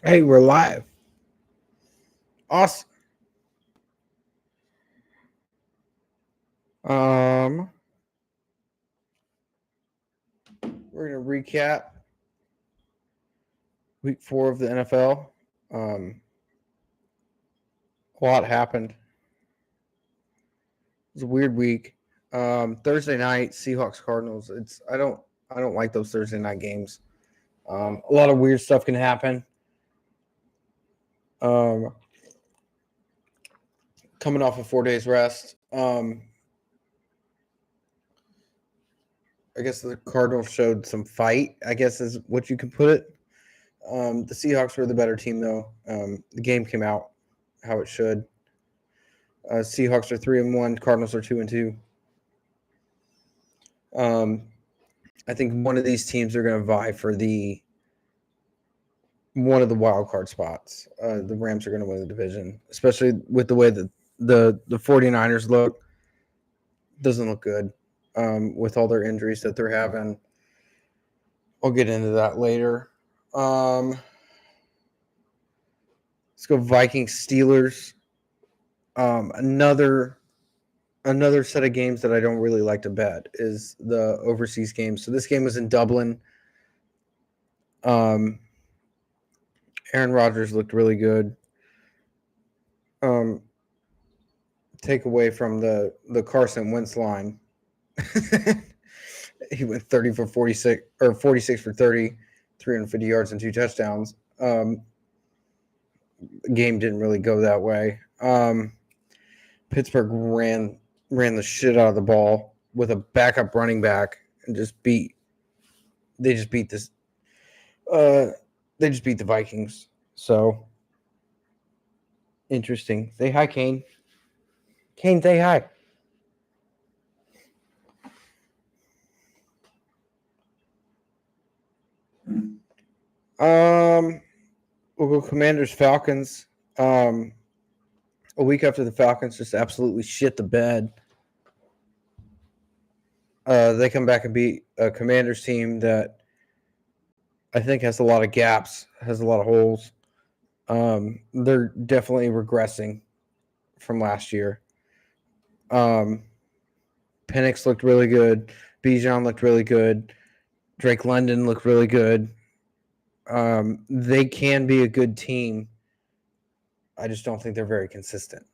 Hey, we're live. Awesome. We're gonna recap week 4 of the NFL. A lot happened. It was a weird week. Thursday night, Seahawks Cardinals. I don't like those Thursday night games. A lot of weird stuff can happen. Coming off of 4 days rest. I guess the Cardinals showed some fight, I guess is what you can put it. The Seahawks were the better team, though. The game came out how it should. Seahawks are 3-1. Cardinals are 2-2. I think one of these teams are going to vie for one of the wild card spots. The Rams are going to win the division, especially with the way that the 49ers look. Doesn't look good with all their injuries that they're having. I'll get into that later. Let's go Vikings Steelers. Another set of games that I don't really like to bet is the overseas games. So this game was in Dublin. Aaron Rodgers looked really good. Take away from the Carson Wentz line. He went 30 for 46 or 46 for 30, 350 yards and 2 touchdowns. Game didn't really go that way. Pittsburgh ran the shit out of the ball with a backup running back and they just beat the Vikings. So interesting. Say hi, Kane. Kane, say hi. We'll go Commanders Falcons. A week after the Falcons just absolutely shit the bed. They come back and beat a Commanders team that I think has a lot of gaps, has a lot of holes. They're definitely regressing from last year. Penix looked really good. Bijan looked really good. Drake London looked really good. They can be a good team. I just don't think they're very consistent.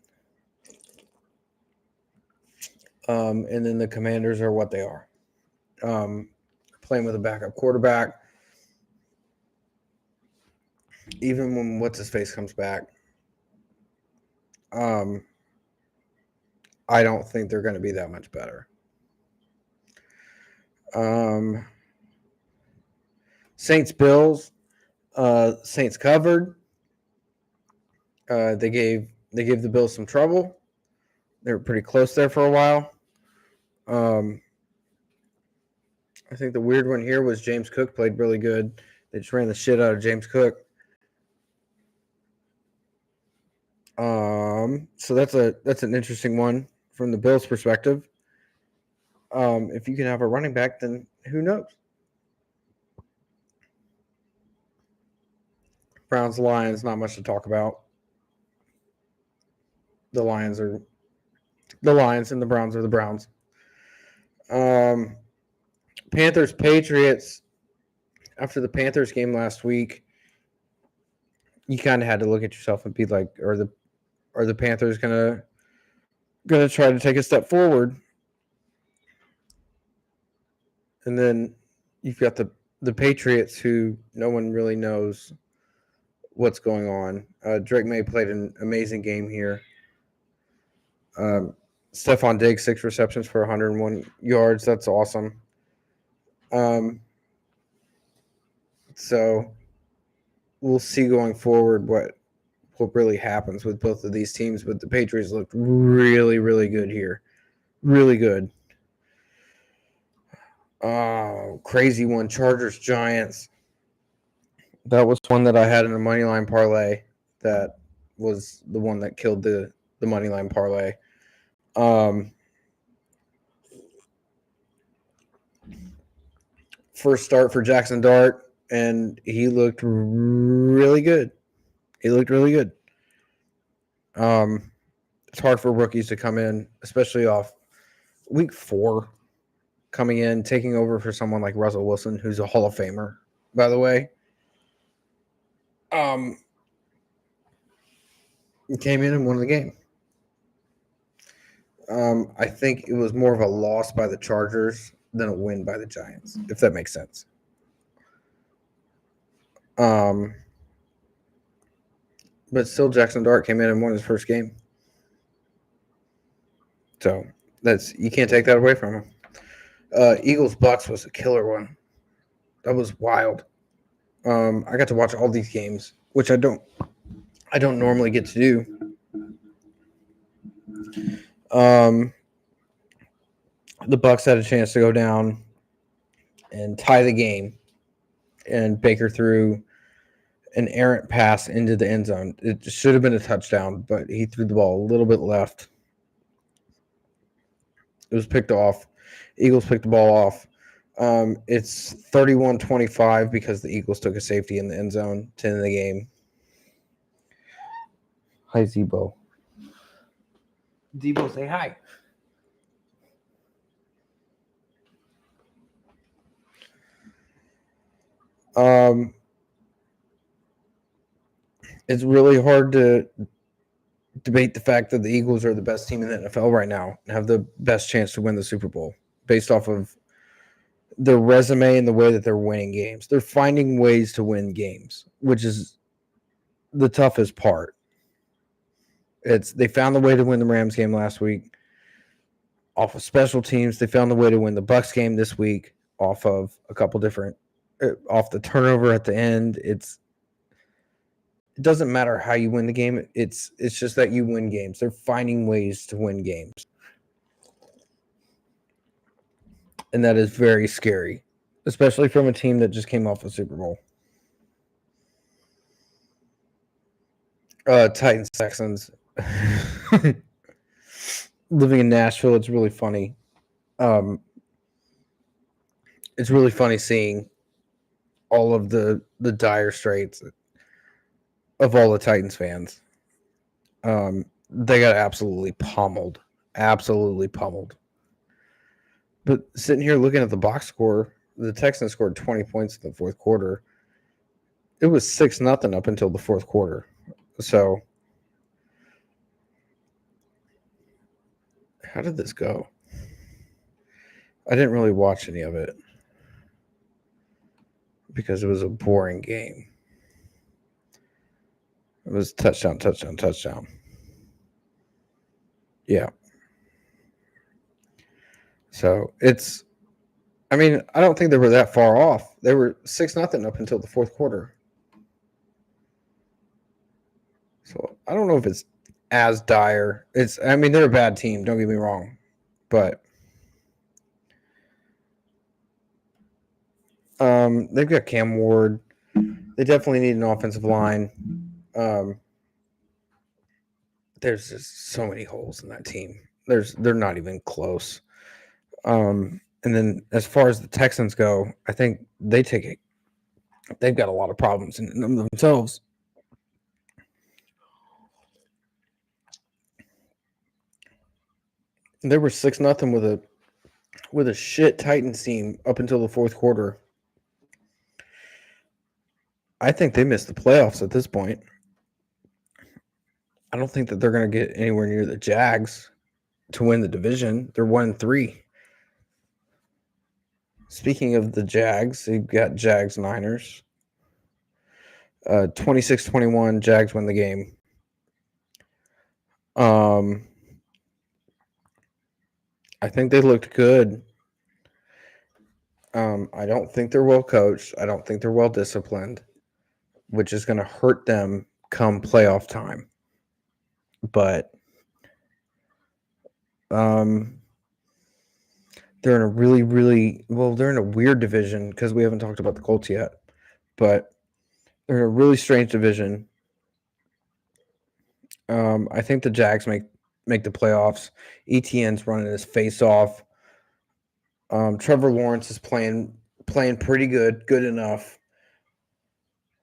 And then the Commanders are what they are. Playing with a backup quarterback. Even when what's-his-face comes back, I don't think they're going to be that much better. Saints-Bills. Saints covered. They gave the Bills some trouble. They were pretty close there for a while. I think the weird one here was James Cook played really good. They just ran the shit out of James Cook. So that's an interesting one from the Bills' perspective. If you can have a running back, then who knows? Browns Lions, not much to talk about. The Lions and the Browns are the Browns. Panthers Patriots. After the Panthers game last week, you kind of had to look at yourself and be like, are the Panthers gonna try to take a step forward? And then you've got the Patriots, who no one really knows what's going on. Drake May played an amazing game here. Stephon Diggs, 6 receptions for 101 yards. That's awesome. So we'll see going forward what really happens with both of these teams. But the Patriots looked really, really good here. Really good. Crazy one. Chargers, Giants. That was one that I had in a money line parlay. That was the one that killed the money line parlay. First start for Jackson Dart, and he looked really good. He looked really good. It's hard for rookies to come in, especially off week 4, coming in, taking over for someone like Russell Wilson, who's a Hall of Famer, by the way. He came in and won the game. I think it was more of a loss by the Chargers than a win by the Giants, if that makes sense. But still, Jackson Dart came in and won his first game. So you can't take that away from him. Eagles Bucks was a killer one. That was wild. I got to watch all these games, which I don't normally get to do. The Bucks had a chance to go down and tie the game, and Baker threw an errant pass into the end zone. It should have been a touchdown, but he threw the ball a little bit left. It was picked off. Eagles picked the ball off. It's 31-25 because the Eagles took a safety in the end zone to end the game. Hi, Zebo. Zebo, say hi. It's really hard to debate the fact that the Eagles are the best team in the NFL right now and have the best chance to win the Super Bowl based off of their resume and the way that they're winning games. They're finding ways to win games, which is the toughest part. They found the way to win the Rams game last week off of special teams. They found the way to win the Bucks game this week off of a couple different off the turnover at the end. It doesn't matter how you win the game. It's just that you win games. They're finding ways to win games. And that is very scary, especially from a team that just came off a Super Bowl. Titans, Texans. Living in Nashville, it's really funny. It's really funny seeing all of the dire straits of all the Titans fans. They got absolutely pummeled. But sitting here looking at the box score, the Texans scored 20 points in the fourth quarter. It was 6-0 up until the fourth quarter. So, how did this go? I didn't really watch any of it because it was a boring game. It was touchdown. Yeah. So I don't think they were that far off. They were 6-0 up until the fourth quarter. So I don't know if it's as dire. They're a bad team, don't get me wrong. But they've got Cam Ward. They definitely need an offensive line. There's just so many holes in that team. They're not even close. And then as far as the Texans go, I think they've got a lot of problems in themselves. They were 6-0 with a shit Titans team up until the fourth quarter. I think they missed the playoffs at this point. I don't think that they're going to get anywhere near the Jags to win the division. They're 1-3. Speaking of the Jags, you've got Jags-Niners. 26-21, Jags win the game. I think they looked good. I don't think they're well coached. I don't think they're well disciplined, which is going to hurt them come playoff time. But they're in a really, really they're in a weird division because we haven't talked about the Colts yet. But they're in a really strange division. I think the Jags make the playoffs. ETN's running his face off. Trevor Lawrence is playing pretty good enough.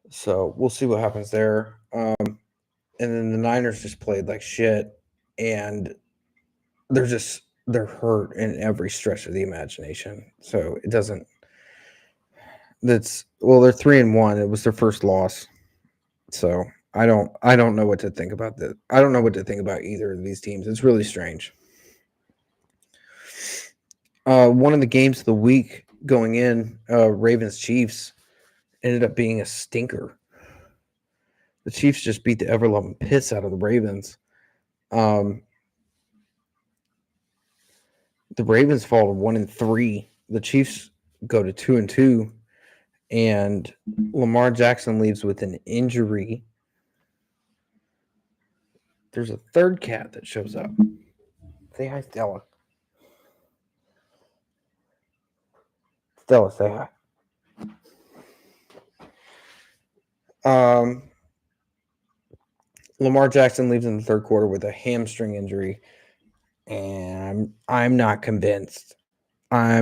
So we'll see what happens there. And then the Niners just played like shit, and they're hurt in every stretch of the imagination. So it doesn't. They're 3-1. It was their first loss. So I don't know what to think about that. I don't know what to think about either of these teams. It's really strange. One of the games of the week going in, Ravens Chiefs, ended up being a stinker. The Chiefs just beat the ever-loving piss out of the Ravens. The Ravens fall to 1-3. The Chiefs go to 2-2, and Lamar Jackson leaves with an injury. There's a third cat that shows up. Say hi, Stella. Stella, say hi. Lamar Jackson leaves in the third quarter with a hamstring injury, and I'm not convinced. I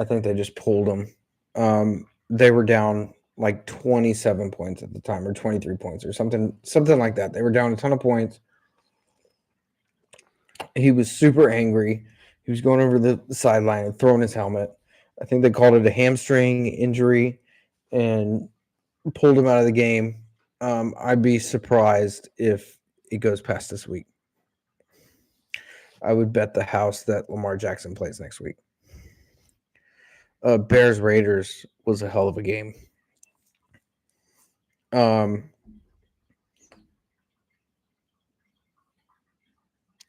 think they just pulled him. They were down like 27 points at the time, or 23 points, or something like that. They were down a ton of points. He was super angry. He was going over the sideline and throwing his helmet. I think they called it a hamstring injury and pulled him out of the game. I'd be surprised if it goes past this week. I would bet the house that Lamar Jackson plays next week. Bears Raiders was a hell of a game.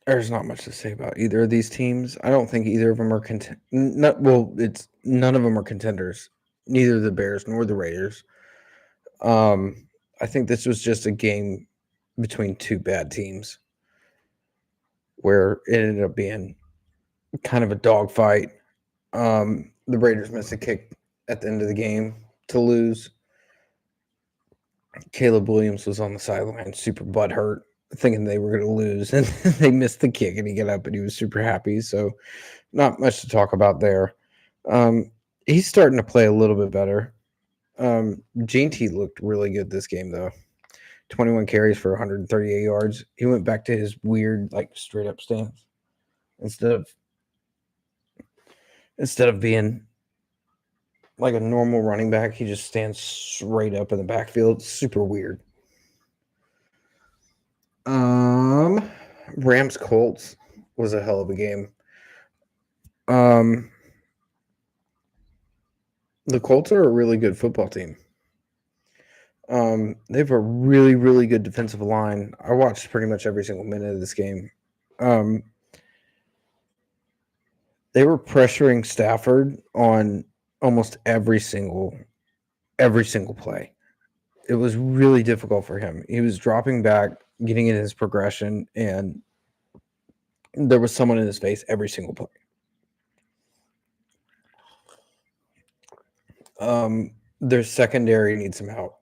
There's not much to say about either of these teams. I don't think either of them are none of them are contenders. Neither the Bears nor the Raiders. I think this was just a game between two bad teams where it ended up being kind of a dogfight. The Raiders missed a kick at the end of the game to lose. Caleb Williams was on the sideline, super butthurt, thinking they were going to lose, and they missed the kick, and he got up and he was super happy. So, not much to talk about there. He's starting to play a little bit better. Gene T looked really good this game, though. 21 carries for 138 yards. He went back to his weird, like, straight up stance instead of being like a normal running back. He just stands straight up in the backfield. Super weird. Rams Colts was a hell of a game. The Colts are a really good football team. They have a really, really good defensive line. I watched pretty much every single minute of this game. They were pressuring Stafford on almost every single play. It was really difficult for him. He was dropping back, getting in his progression, and there was someone in his face every single play. Their secondary needs some help.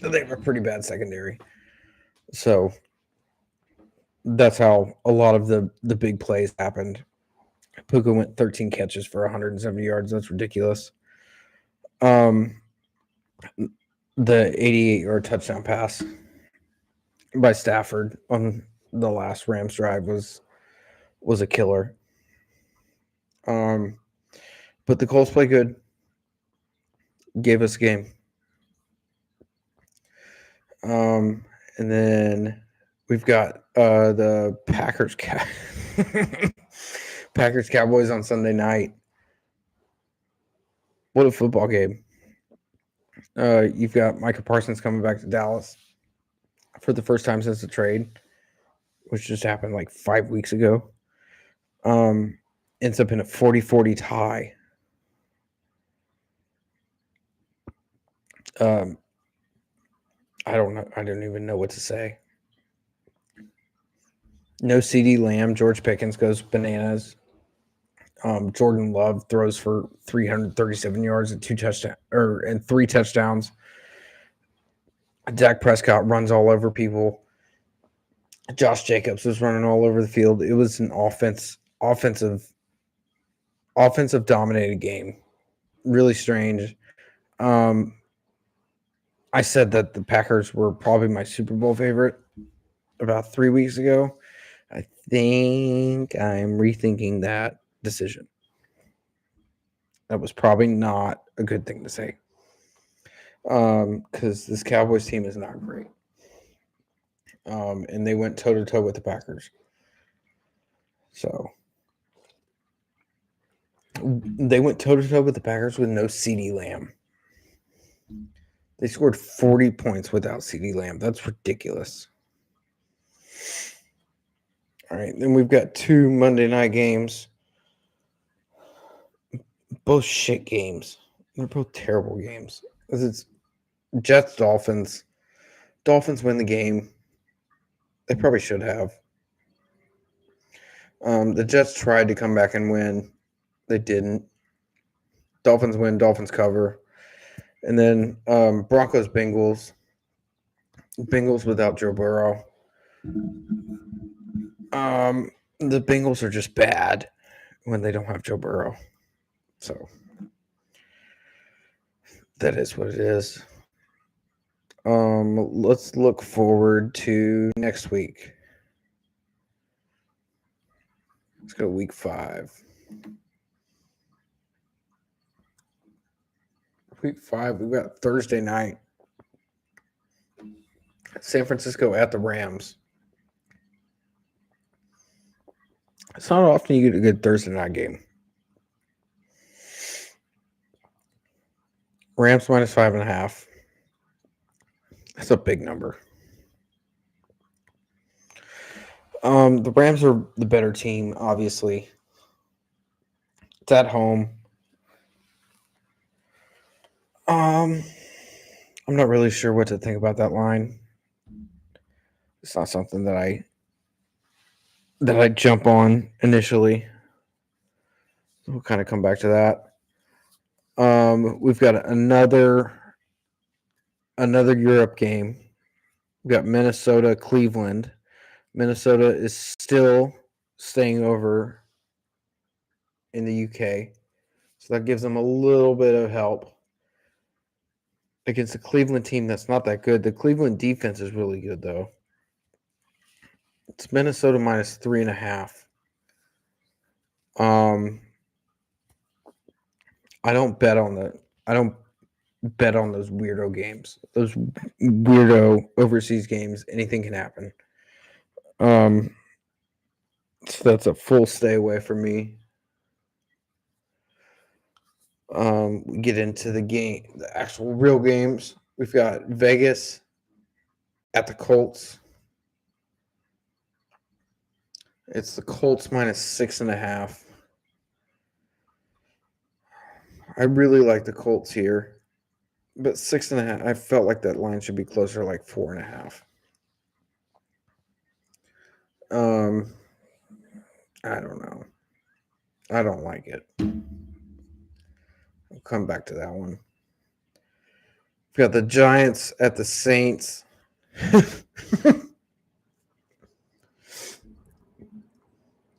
They have a pretty bad secondary. So that's how a lot of the big plays happened. Puka went 13 catches for 170 yards. That's ridiculous. The 88-yard touchdown pass by Stafford on the last Rams drive was a killer. But the Colts play good. Gave us a game. And then we've got the Packers Cowboys on Sunday night. What a football game. You've got Micah Parsons coming back to Dallas for the first time since the trade, which just happened like 5 weeks ago. Ends up in a 40-40 tie. I don't know. I don't even know what to say. No CeeDee Lamb. George Pickens goes bananas. Jordan Love throws for 337 yards and 3 touchdowns. Dak Prescott runs all over people. Josh Jacobs was running all over the field. It was an offensive dominated game. Really strange. I said that the Packers were probably my Super Bowl favorite about 3 weeks ago. I think I'm rethinking that decision. That was probably not a good thing to say. Because this Cowboys team is not great. And they went toe to toe with the Packers. So they went toe to toe with the Packers with no CeeDee Lamb. They scored 40 points without CeeDee Lamb. That's ridiculous. All right, then we've got 2 Monday night games. Both shit games. They're both terrible games. It's Jets Dolphins. Dolphins win the game. They probably should have. The Jets tried to come back and win. They didn't. Dolphins win. Dolphins cover. And then Broncos Bengals. Bengals without Joe Burrow. The Bengals are just bad when they don't have Joe Burrow. So that is what it is. Let's look forward to next week. Let's go week 5. Week 5, we've got Thursday night. San Francisco at the Rams. It's not often you get a good Thursday night game. Rams minus 5.5. That's a big number. The Rams are the better team, obviously. It's at home. I'm not really sure what to think about that line. It's not something that I jump on initially. We'll kind of come back to that. We've got another Europe game. We've got Minnesota, Cleveland. Minnesota is still staying over in the UK. So that gives them a little bit of help against the Cleveland team that's not that good. The Cleveland defense is really good, though. It's Minnesota minus 3.5. I don't bet on those weirdo games. Those weirdo overseas games. Anything can happen. So that's a full stay away from me. We get into the actual real games. We've got Vegas at the Colts. It's the Colts minus 6.5. I really like the Colts here, but 6.5. I felt like that line should be closer, like 4.5. I don't know. I don't like it. I'll come back to that one. We've got the Giants at the Saints.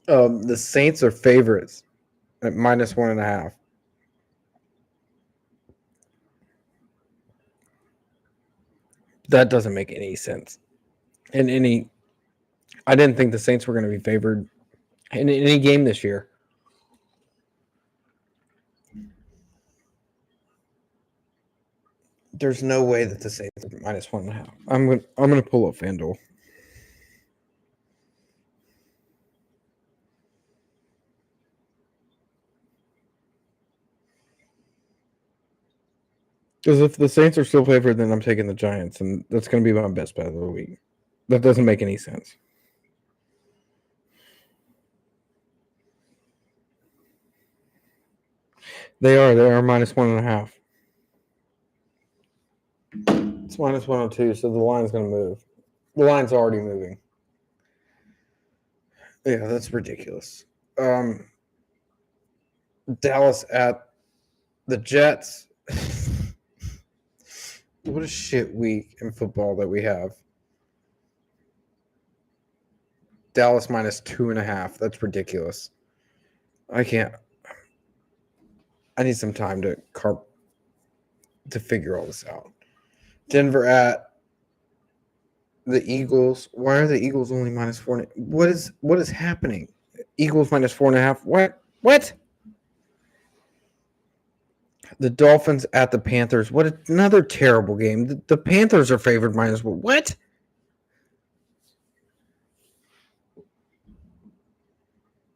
The Saints are favorites at minus 1.5. That doesn't make any sense. I didn't think the Saints were going to be favored in any game this year. There's no way that the Saints are minus 1.5. I'm going to pull up FanDuel. Because if the Saints are still favored, then I'm taking the Giants, and that's going to be my best bet of the week. That doesn't make any sense. They are minus 1.5. It's minus 102, so the line's going to move. The line's already moving. Yeah, that's ridiculous. Dallas at the Jets. What a shit week in football that we have. Dallas minus 2.5. That's ridiculous. I can't. I need some time to figure all this out. Denver at the Eagles. Why are the Eagles only -4? What is happening? Eagles -4.5. What? What? The Dolphins at the Panthers. What another terrible game. The Panthers are favored -1. What?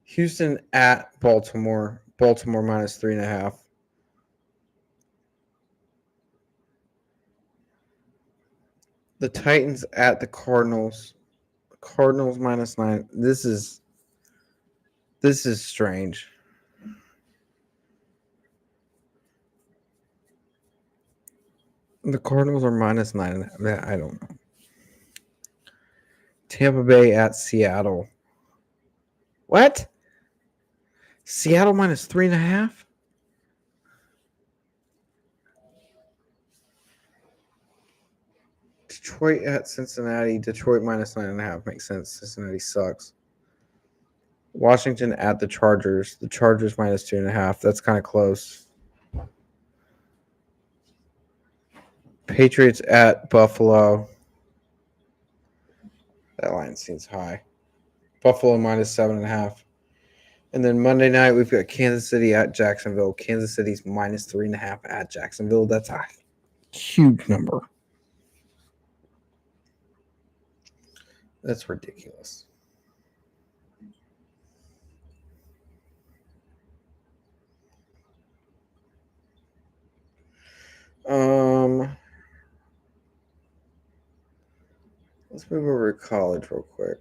Houston at Baltimore. Baltimore -3.5. The Titans at the Cardinals. Cardinals -9. This is strange. The Cardinals are -9.5. I don't know. Tampa Bay at Seattle. What? Seattle -3.5. Detroit at Cincinnati. Detroit -9.5 makes sense. Cincinnati sucks. Washington at the Chargers. The Chargers -2.5. That's kind of close. Patriots at Buffalo. That line seems high. Buffalo -7.5. And then Monday night, we've got Kansas City at Jacksonville. Kansas City's -3.5 at Jacksonville. That's a huge number. That's ridiculous. Let's move over to college real quick.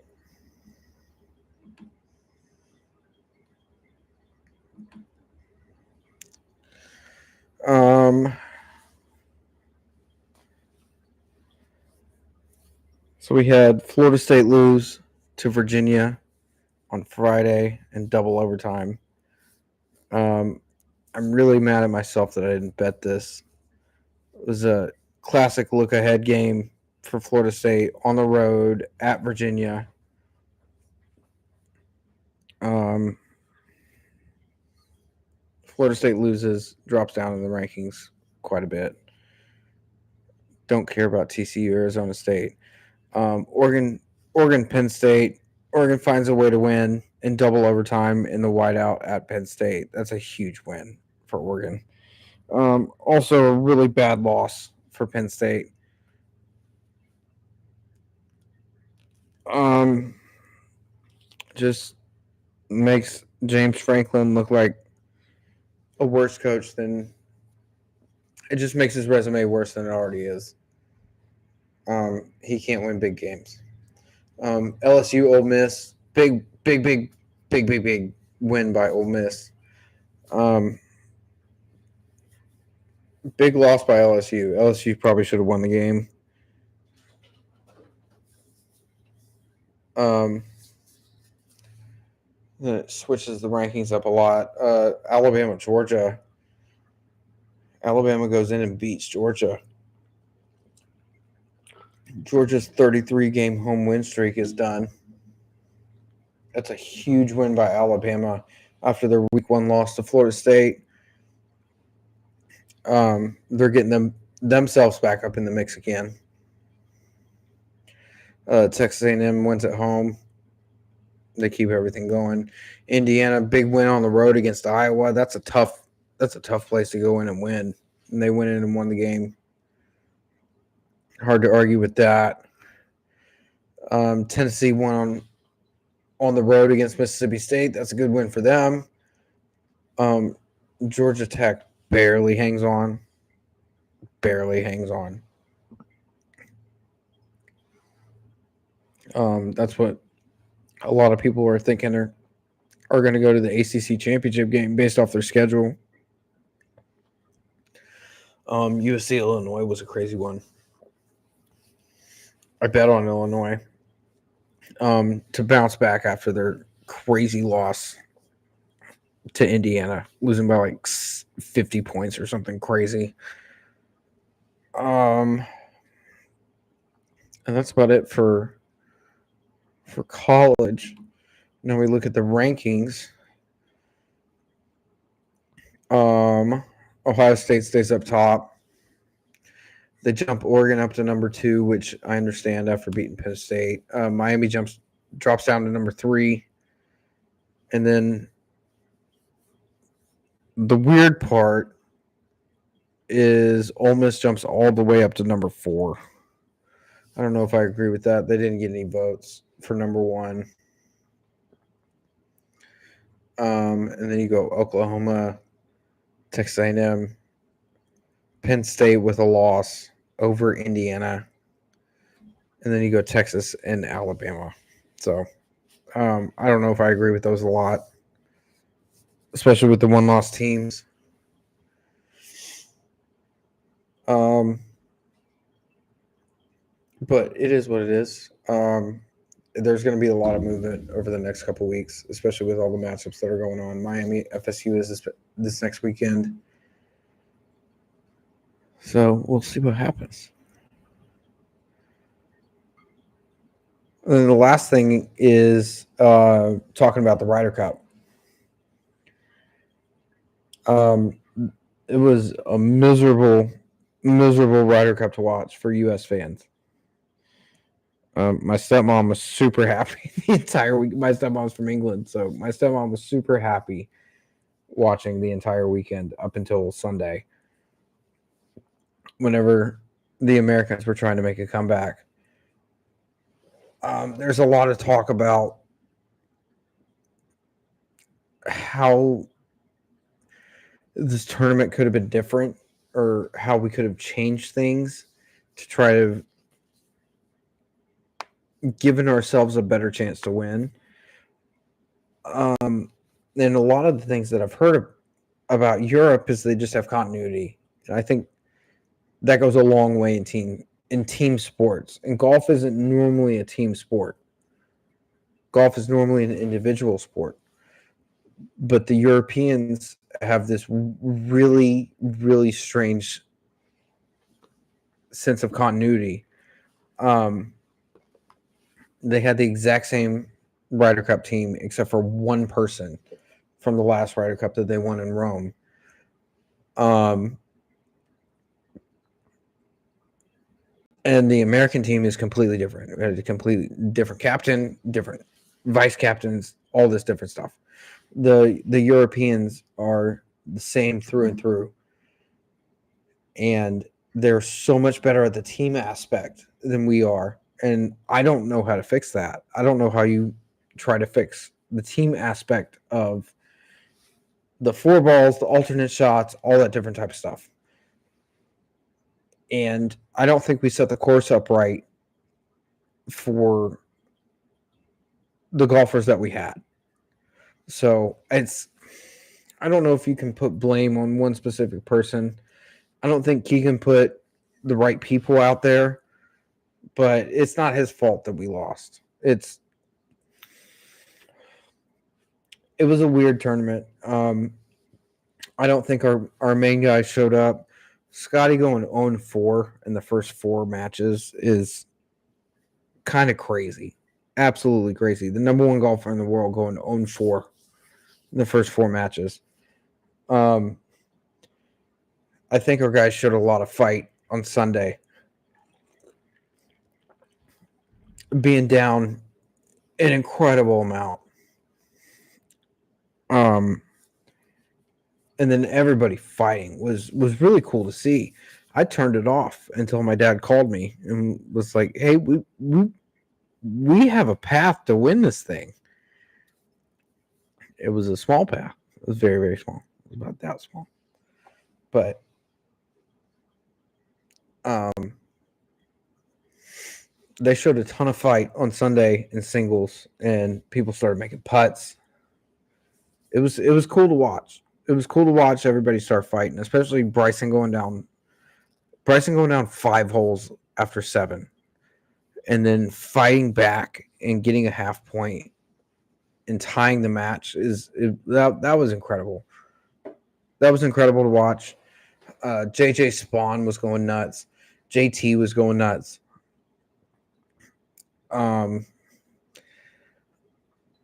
So we had Florida State lose to Virginia on Friday in double overtime. I'm really mad at myself that I didn't bet this. It was a classic look ahead game for Florida State on the road at Virginia. Florida State loses, drops down in the rankings quite a bit. Don't care about TCU, Arizona State. Oregon, Penn State. Oregon finds a way to win in double overtime in the whiteout at Penn State. That's a huge win for Oregon. Also, a really bad loss for Penn State. Just makes James Franklin look like a worse coach than it just makes his resume worse than it already is. He can't win big games. LSU, Ole Miss, big win by Ole Miss. Big loss by LSU. LSU probably should have won the game. That switches the rankings up a lot. Alabama, Georgia. Alabama goes in and beats Georgia. Georgia's 33-game home win streak is done. That's a huge win by Alabama after their week 1 loss to Florida State. They're getting themselves back up in the mix again. Texas A&M wins at home. They keep everything going. Indiana, big win on the road against Iowa. That's a tough place to go in and win. And they went in and won the game. Hard to argue with that. Tennessee won on the road against Mississippi State. That's a good win for them. Georgia Tech barely hangs on. That's what a lot of people are thinking are going to go to the ACC championship game based off their schedule. USC Illinois was a crazy one. I bet on Illinois to bounce back after their crazy loss to Indiana, losing by like 50 points or something crazy. And that's about it for college. Now we look at the rankings. Ohio State stays up top. They jump Oregon up to number 2, which I understand after beating Penn State. Miami drops down to number 3. And then the weird part is Ole Miss jumps all the way up to number 4. I don't know if I agree with that. They didn't get any votes for number 1. And then you go Oklahoma, Texas A&M, Penn State with a loss over Indiana, and then you go Texas and Alabama. So I don't know if I agree with those a lot, especially with the one-loss teams. But it is what it is. There's going to be a lot of movement over the next couple of weeks, especially with all the matchups that are going on. Miami, FSU is this next weekend. So we'll see what happens. And then the last thing is talking about the Ryder Cup. It was a miserable Ryder Cup to watch for U.S. fans. My stepmom was super happy the entire week. My stepmom's from England, so my stepmom was super happy watching the entire weekend up until Sunday, whenever the Americans were trying to make a comeback. There's a lot of talk about how this tournament could have been different, or how we could have changed things to try to given ourselves a better chance to win. And a lot of the things that I've heard about Europe is they just have continuity. And I think that goes a long way in team sports. And golf isn't normally a team sport. Golf is normally an individual sport. But the Europeans have this really, really strange sense of continuity. They had the exact same Ryder Cup team except for one person from the last Ryder Cup that they won in Rome. And the American team is completely different. It had a completely different captain, different vice captains, all this different stuff. The Europeans are the same through and through. And they're so much better at the team aspect than we are. And I don't know how to fix that. I don't know how you try to fix the team aspect of the 4 balls, the alternate shots, all that different type of stuff. And I don't think we set the course up right for the golfers that we had. So I don't know if you can put blame on one specific person. I don't think he can put the right people out there, but it's not his fault that we lost. It was a weird tournament. I don't think our main guy showed up. Scotty going 0-4 in the first 4 matches is kind of crazy. Absolutely crazy. The number 1 golfer in the world going 0-4 in the first 4 matches. I think our guys showed a lot of fight on Sunday. Being down an incredible amount. And then everybody fighting was really cool to see. I turned it off until my dad called me and was like, "Hey, we have a path to win this thing." It was a small path. It was very, very small. It was about that small. But they showed a ton of fight on Sunday in singles, and people started making putts. It was cool to watch. It was cool to watch everybody start fighting, especially Bryson going down 5 holes after 7, and then fighting back and getting a half point and tying the match that was incredible. That was incredible to watch. JJ Spawn was going nuts. JT was going nuts.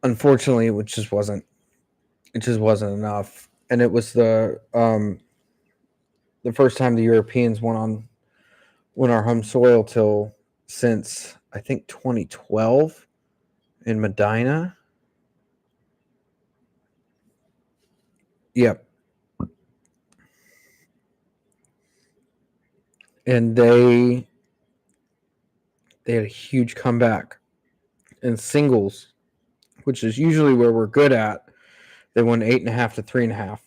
Unfortunately, it just wasn't enough. And it was the first time the Europeans won on our home soil till since I think 2012 in Medina. Yep. And they had a huge comeback in singles, which is usually where we're good at. They won 8.5 to 3.5,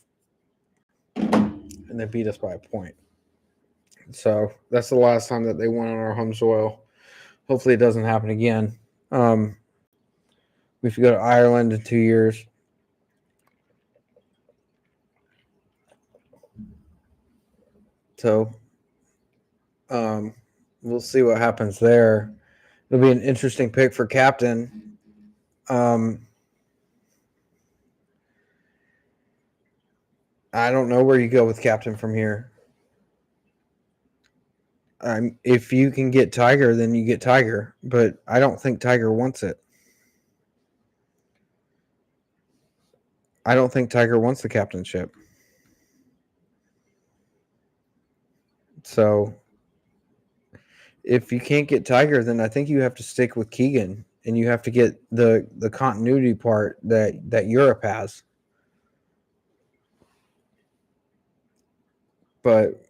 and they beat us by a point. So that's the last time that they won on our home soil. Hopefully, it doesn't happen again. We have to go to Ireland in 2 years. So we'll see what happens there. It'll be an interesting pick for captain. I don't know where you go with captain from here. If you can get Tiger, then you get Tiger. But I don't think Tiger wants it. I don't think Tiger wants the captainship. So if you can't get Tiger, then I think you have to stick with Keegan, and you have to get the continuity part that Europe has. But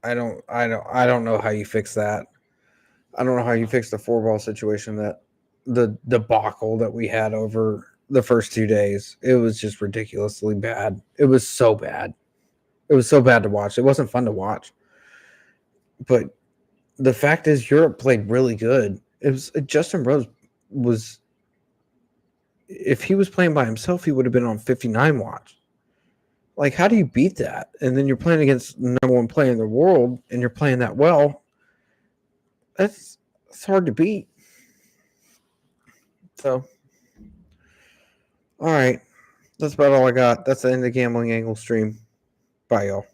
I don't know how you fix that. I don't know how you fix the 4-ball situation, that the debacle that we had over the first 2 days. It was just ridiculously bad. It was so bad. It was so bad to watch. It wasn't fun to watch. But the fact is, Europe played really good. It was Justin Rose was. If he was playing by himself, he would have been on 59 watch. Like, how do you beat that? And then you're playing against the number one player in the world, and you're playing that well. It's hard to beat. So, all right. That's about all I got. That's the end of the Gambling Angle stream. Bye, y'all.